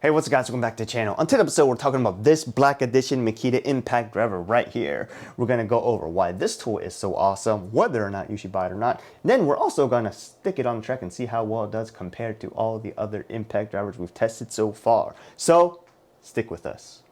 Hey, what's up guys, welcome back to the channel. On today's episode, we're talking about this Black Edition Makita impact driver right here. We're gonna go over why this tool is so awesome, whether or not you should buy it or not. Then we're also gonna stick it on the track and see how well it does compared to all the other impact drivers we've tested so far. So, stick with us.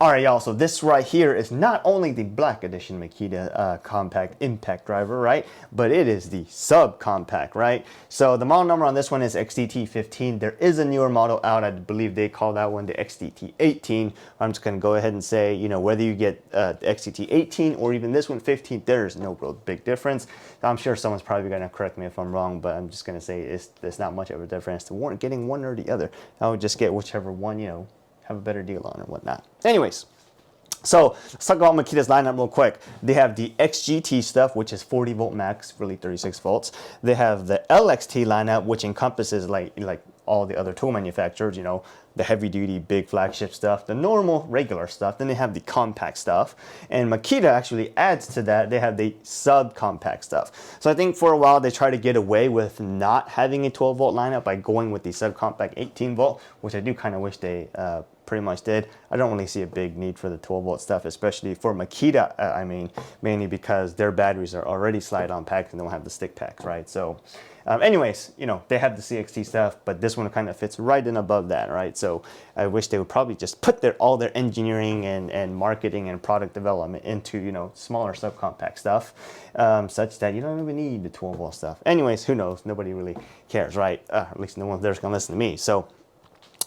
Alright y'all, so this right here is not only the Black Edition Makita compact impact driver, right? But it is the subcompact, right? So the model number on this one is XDT15. There is a newer model out. I believe they call that one the XDT18. I'm just going to go ahead and say, you know, whether you get the XDT18 or even this one 15, there's no real big difference. I'm sure someone's probably going to correct me if I'm wrong, but I'm just going to say it's not much of a difference to getting one or the other. I would just get whichever one, you know, have a better deal on or whatnot. Anyways, so let's talk about Makita's lineup real quick. They have the XGT stuff, which is 40 volt max, really 36 volts. They have the LXT lineup, which encompasses like all the other tool manufacturers, you know, the heavy duty, big flagship stuff, the normal, regular stuff. Then they have the compact stuff. And Makita actually adds to that, they have the subcompact stuff. So I think for a while they tried to get away with not having a 12 volt lineup by going with the subcompact 18 volt, which I do kind of wish they pretty much did. I don't really see a big need for the 12 volt stuff, especially for Makita, I mean, mainly because their batteries are already slide on packed and they don't have the stick packs, right? So anyways, you know, they have the CXT stuff, but this one kind of fits right in above that, right? So I wish they would probably just put all their engineering and marketing and product development into, you know, smaller subcompact stuff, such that you don't even need the 12 volt stuff. Anyways, who knows? Nobody really cares, right? At least no one there's gonna listen to me. So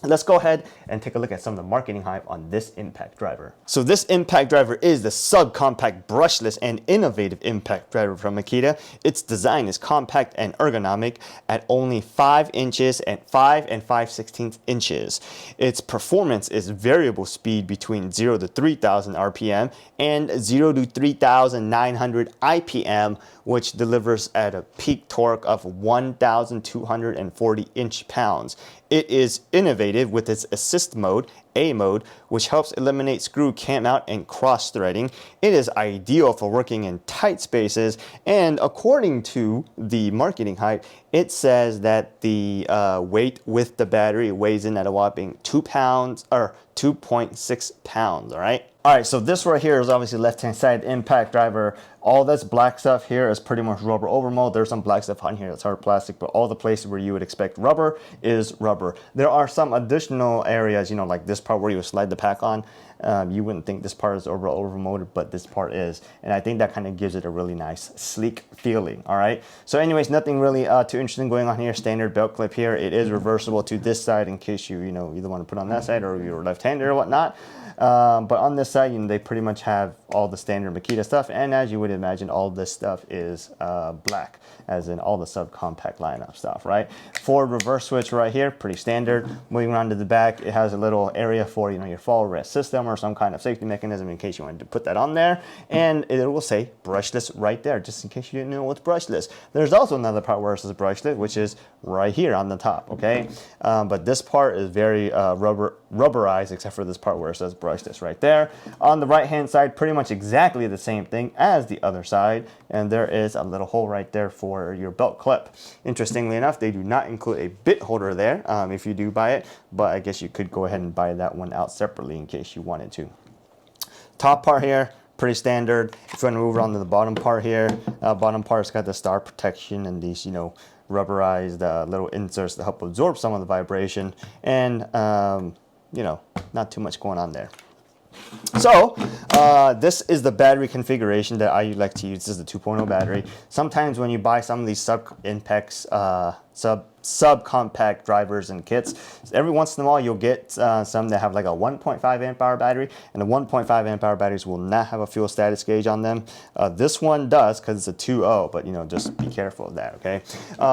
let's go ahead and take a look at some of the marketing hype on this impact driver. So this impact driver is the subcompact brushless and innovative impact driver from Makita. Its design is compact and ergonomic at only 5 inches and 5 5/16 inches. Its performance is variable speed between 0 to 3,000 RPM and 0 to 3,900 IPM, which delivers at a peak torque of 1,240 inch-pounds. It is innovative with its assist mode, A mode, which helps eliminate screw cam out and cross threading. It is ideal for working in tight spaces, and according to the marketing hype, it says that the weight with the battery weighs in at a whopping 2 pounds or 2.6 pounds, all right? All right, so this right here is obviously left-hand side impact driver. All this black stuff here is pretty much rubber overmold. There's some black stuff on here that's hard plastic, but all the places where you would expect rubber is rubber. There are some additional areas, you know, like this part where you slide the pack on. You wouldn't think this part is overmolded, but this part is. And I think that kind of gives it a really nice, sleek feeling, all right? So anyways, nothing really too interesting going on here. Standard belt clip here. It is reversible to this side in case you know, either want to put on that side or you're left-handed or whatnot. But on this side, you know, they pretty much have all the standard Makita stuff, and as you would imagine, all this stuff is black, as in all the subcompact lineup stuff, right? Forward reverse switch right here, pretty standard. Moving around to the back, it has a little area for, you know, your fall rest system or some kind of safety mechanism in case you wanted to put that on there, and it will say brushless right there, just in case you didn't know what's brushless. There's also another part where it says brushless, which is right here on the top, okay? But this part is very rubberized, except for this part where it says brushless right there. On the right hand side, pretty much exactly the same thing as the other side, and there is a little hole right there for your belt clip. Interestingly enough, they do not include a bit holder there if you do buy it, but I guess you could go ahead and buy that one out separately in case you wanted to. Top part here, pretty standard. If you want to move around to the bottom part here, bottom part's got the star protection and these, you know, rubberized little inserts to help absorb some of the vibration, and you know, not too much going on there. So this is the battery configuration that I like to use. This is the 2.0 battery. Sometimes when you buy some of these subcompact drivers and kits, every once in a while you'll get some that have like a 1.5 amp hour battery, and the 1.5 amp hour batteries will not have a fuel status gauge on them. This one does, because it's a 2.0, but you know, just be careful of that, okay?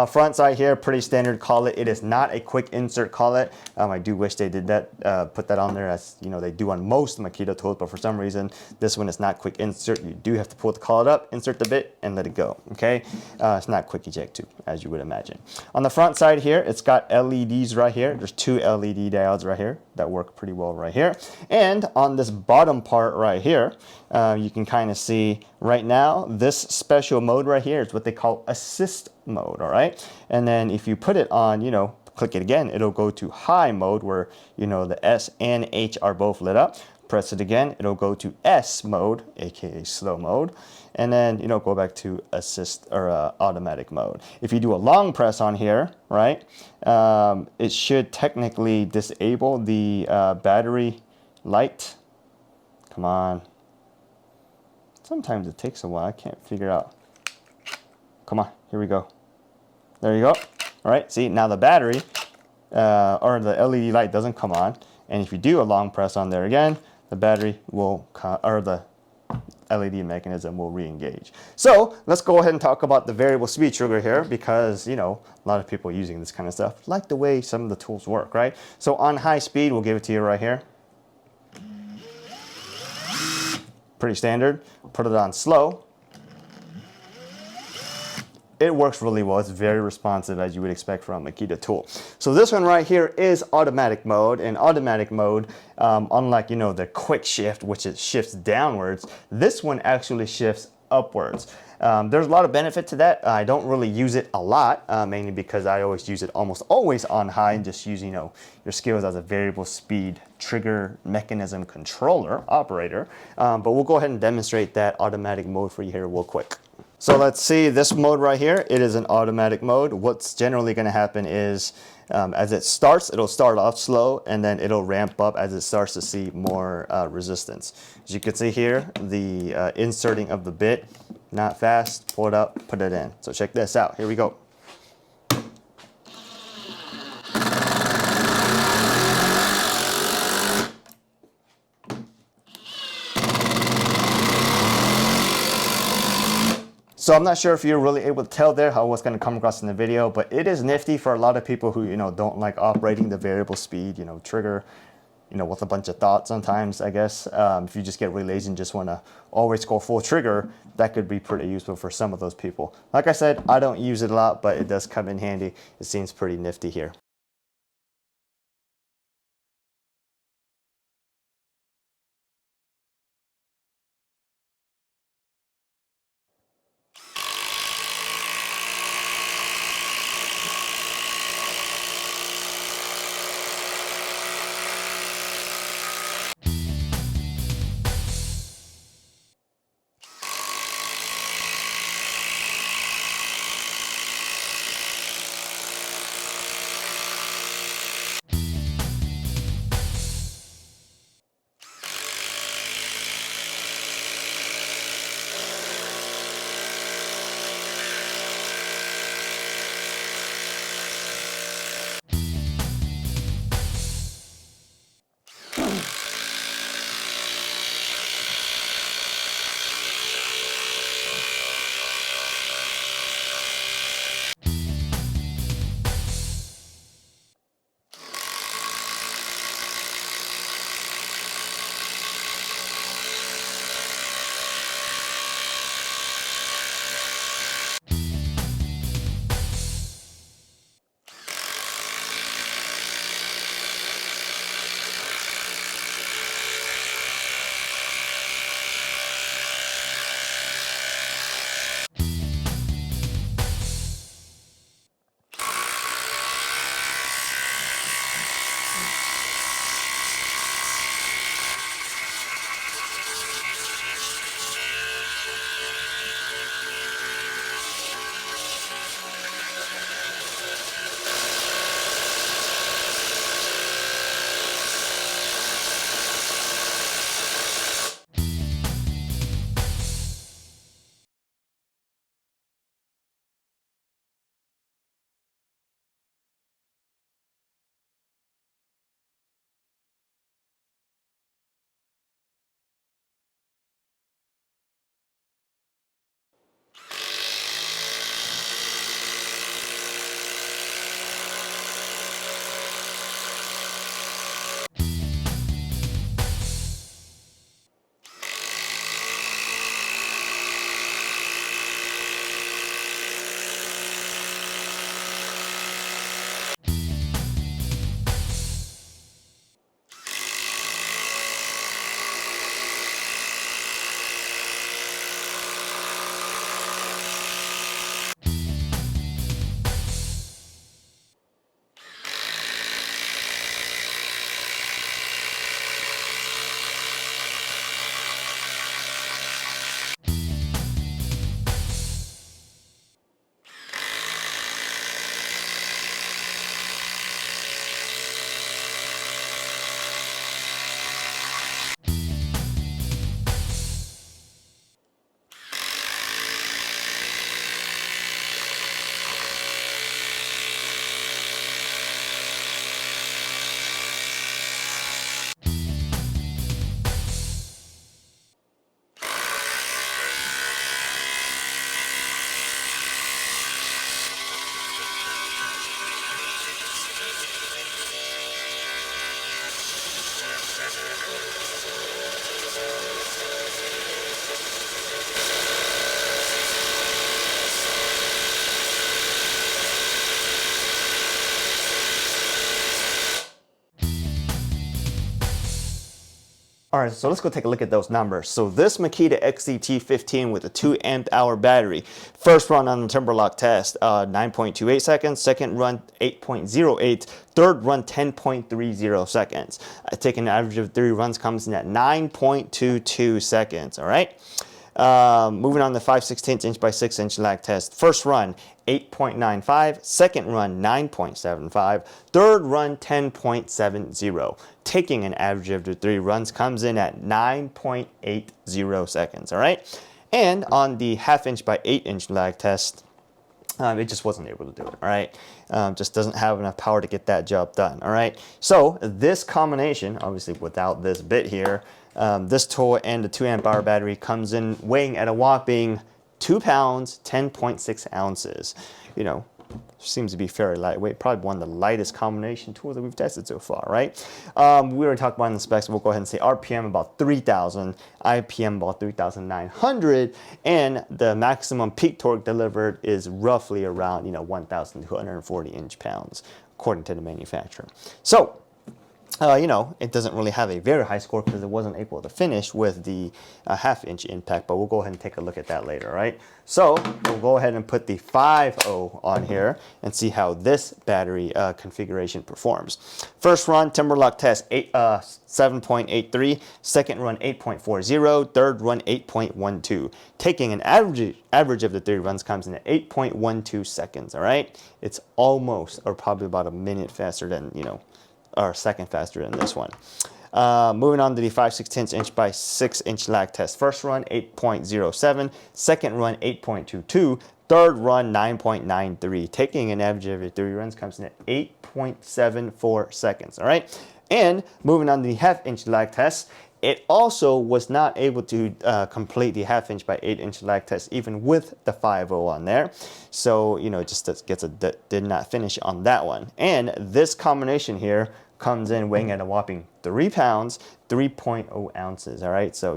Front side here, pretty standard collet. It is not a quick insert collet. I do wish they did that, put that on there, as you know they do on most Makita tools, but for some reason this one is not quick insert. You do have to pull the collet up, insert the bit, and let it go, okay? It's not quick eject too, as you would imagine. On the front side here, it's got LEDs right here. There's 2 LED diodes right here that work pretty well right here. And on this bottom part right here, you can kind of see right now, this special mode right here is what they call assist mode, all right? And then if you put it on, you know, click it again, it'll go to high mode where, you know, the S and H are both lit up. Press it again, it'll go to S mode, aka slow mode, and then, you know, go back to assist or automatic mode. If you do a long press on here, right, it should technically disable the battery light. Come on. Sometimes it takes a while, I can't figure out. Come on, here we go. There you go. All right, see, now the battery or the LED light doesn't come on. And if you do a long press on there again, the battery will, or the LED mechanism will re-engage. So let's go ahead and talk about the variable speed trigger here because, you know, a lot of people using this kind of stuff like the way some of the tools work, right? So on high speed, we'll give it to you right here. Pretty standard. Put it on slow. It works really well. It's very responsive as you would expect from a Makita tool. So this one right here is automatic mode. And automatic mode, unlike, you know, the quick shift, which it shifts downwards, this one actually shifts upwards. There's a lot of benefit to that. I don't really use it a lot, mainly because I always use it almost always on high and just use, you know, your skills as a variable speed trigger mechanism controller operator. But we'll go ahead and demonstrate that automatic mode for you here real quick. So let's see this mode right here. It is an automatic mode. What's generally going to happen is as it starts, it'll start off slow and then it'll ramp up as it starts to see more resistance. As you can see here, the inserting of the bit, not fast, pull it out, put it in. So check this out. Here we go. So I'm not sure if you're really able to tell there how what's going to come across in the video, but it is nifty for a lot of people who, you know, don't like operating the variable speed, you know, trigger, you know, with a bunch of thoughts sometimes, I guess. If you just get really lazy and just want to always go full trigger, that could be pretty useful for some of those people. Like I said, I don't use it a lot, but it does come in handy. It seems pretty nifty here. right, so let's go take a look at those numbers. So this Makita XDT15 with a 2 amp hour battery, first run on the Timberlock test, 9.28 seconds, second run 8.08, third run 10.30 seconds. Taking an average of 3 runs comes in at 9.22 seconds, all right? Moving on to 5/16 inch by 6 inch lag test. First run 8.95, second run 9.75, third run 10.70. Taking an average of the 3 runs comes in at 9.80 seconds, all right? And on the 1/2 inch by 8 inch lag test, it just wasn't able to do it, all right? Just doesn't have enough power to get that job done, all right? So this combination, obviously without this bit here, this tool and the 2 amp hour battery comes in weighing at a whopping 2 pounds, 10.6 ounces. You know, seems to be fairly lightweight, probably one of the lightest combination tools that we've tested so far, right? We already talked about in the specs, we'll go ahead and say RPM about 3,000, IPM about 3,900, and the maximum peak torque delivered is roughly around, 1,240 inch-pounds, according to the manufacturer. So, it doesn't really have a very high score because it wasn't able to finish with the 1/2 inch impact, but we'll go ahead and take a look at that later, right? So we'll go ahead and put the 5.0 on here and see how this battery configuration performs. First run, Timberlock test 7.83, second run 8.40, third run 8.12. Taking an average of the 3 runs comes in at 8.12 seconds, all right? It's almost, or probably about a minute faster than, or a second faster than this one. Moving on to the 5/16 inch by 6 inch lag test. First run 8.07, second run 8.22, third run 9.93. Taking an average of 3 runs comes in at 8.74 seconds, all right? And moving on to the 1/2 inch lag test, it also was not able to complete the 1/2 inch by 8 inch lag test even with the 5.0 on there. So, it just gets did not finish on that one. And this combination here comes in weighing at a whopping 3 pounds, 3.0 ounces, all right? So,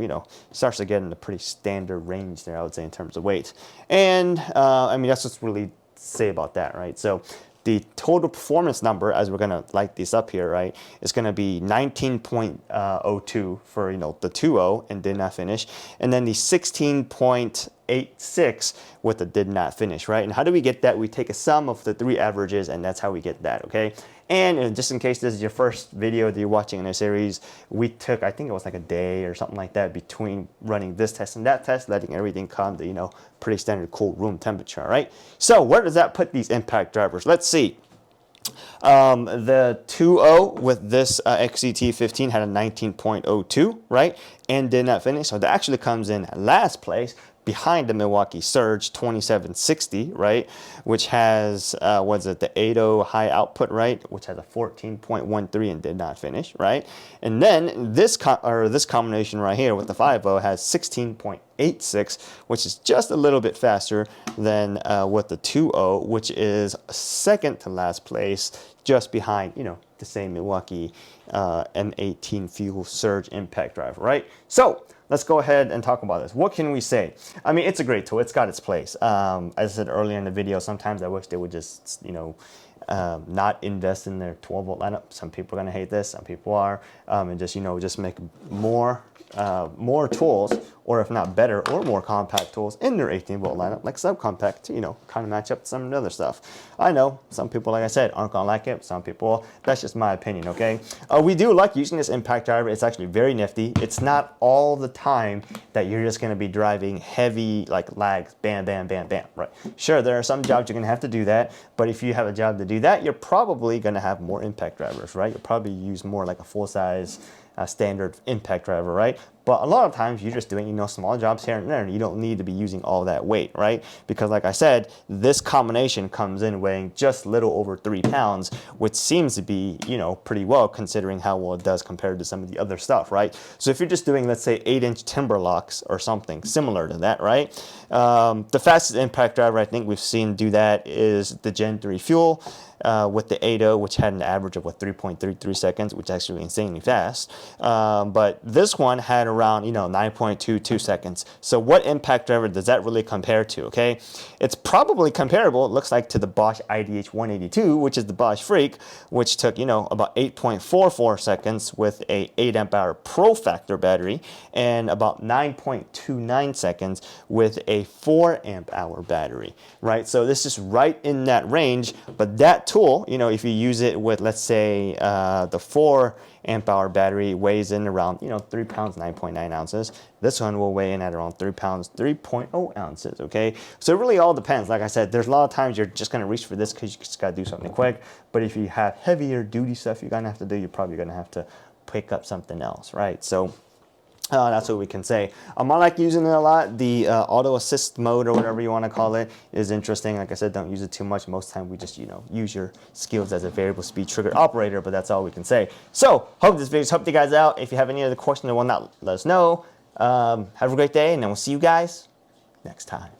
starts to get in a pretty standard range there, I would say, in terms of weight. And, that's what's really say about that, right? So, the total performance number, as we're gonna light these up here, right, is gonna be 19.02 for, the 2.0 and did not finish. And then the 16.86 with the did not finish, right? And how do we get that? We take a sum of the 3 averages, and that's how we get that, okay? And just in case this is your first video that you're watching in a series, we took, I think it was like a day or something like that between running this test and that test, letting everything come to, pretty standard cool room temperature, right? So where does that put these impact drivers? Let's see. The 2.0 with this XDT15 had a 19.02, right? And did not finish. So that actually comes in last place behind the Milwaukee Surge 2760, right? Which has, the 8.0 high output, right? Which has a 14.13 and did not finish, right? And then this combination right here with the 5.0 has 16.86, which is just a little bit faster than with the 2.0, which is second to last place, just behind, the same Milwaukee M18 fuel surge impact driver, right? So let's go ahead and talk about this. What can we say? I mean, it's a great tool. It's got its place. As I said earlier in the video, sometimes I wish they would just, not invest in their 12-volt lineup. Some people are going to hate this. Some people are. And just, just make more tools, or if not better or more compact tools in their 18-volt lineup, like subcompact, to, kind of match up to some of the other stuff. I know some people, like I said, aren't going to like it. Some people, that's just my opinion, okay? We do like using this impact driver. It's actually very nifty. It's not all the time that you're just going to be driving heavy, like lags, bam, bam, bam, bam, right? Sure, there are some jobs you're going to have to do that, but if you have a job to do that, you're probably going to have more impact drivers, right? You'll probably use more like a full-size standard impact driver, right? But a lot of times you're just doing, small jobs here and there, and you don't need to be using all that weight, right? Because like I said, this combination comes in weighing just a little over 3 pounds, which seems to be, pretty well considering how well it does compared to some of the other stuff, right? So if you're just doing, let's say 8-inch Timberlocks or something similar to that, right? The fastest impact driver I think we've seen do that is the Gen 3 Fuel. With the 8.0, which had an average of 3.33 seconds, which is actually insanely fast. But this one had around, 9.22 seconds. So what impact driver does that really compare to, okay? It's probably comparable, it looks like, to the Bosch IDH182, which is the Bosch Freak, which took, about 8.44 seconds with a 8 amp hour Pro Factor battery and about 9.29 seconds with a 4 amp hour battery, right? So this is right in that range, but that tool, if you use it with, let's say, the 4 amp hour battery weighs in around 3 pounds 9.9 ounces. This one will weigh in at around 3 pounds 3.0 ounces. Okay, so it really all depends. Like I said, there's a lot of times you're just going to reach for this because you just got to do something quick, but if you have heavier duty stuff you're going to have to do, you're probably going to have to pick up something else, right? So that's what we can say. I like using it a lot. The auto assist mode, or whatever you want to call it, is interesting. Like I said, don't use it too much. Most time we just use your skills as a variable speed trigger operator, but that's all we can say. So hope this video's helped you guys out. If you have any other questions or whatnot, let us know. Have a great day, and then we'll see you guys next time.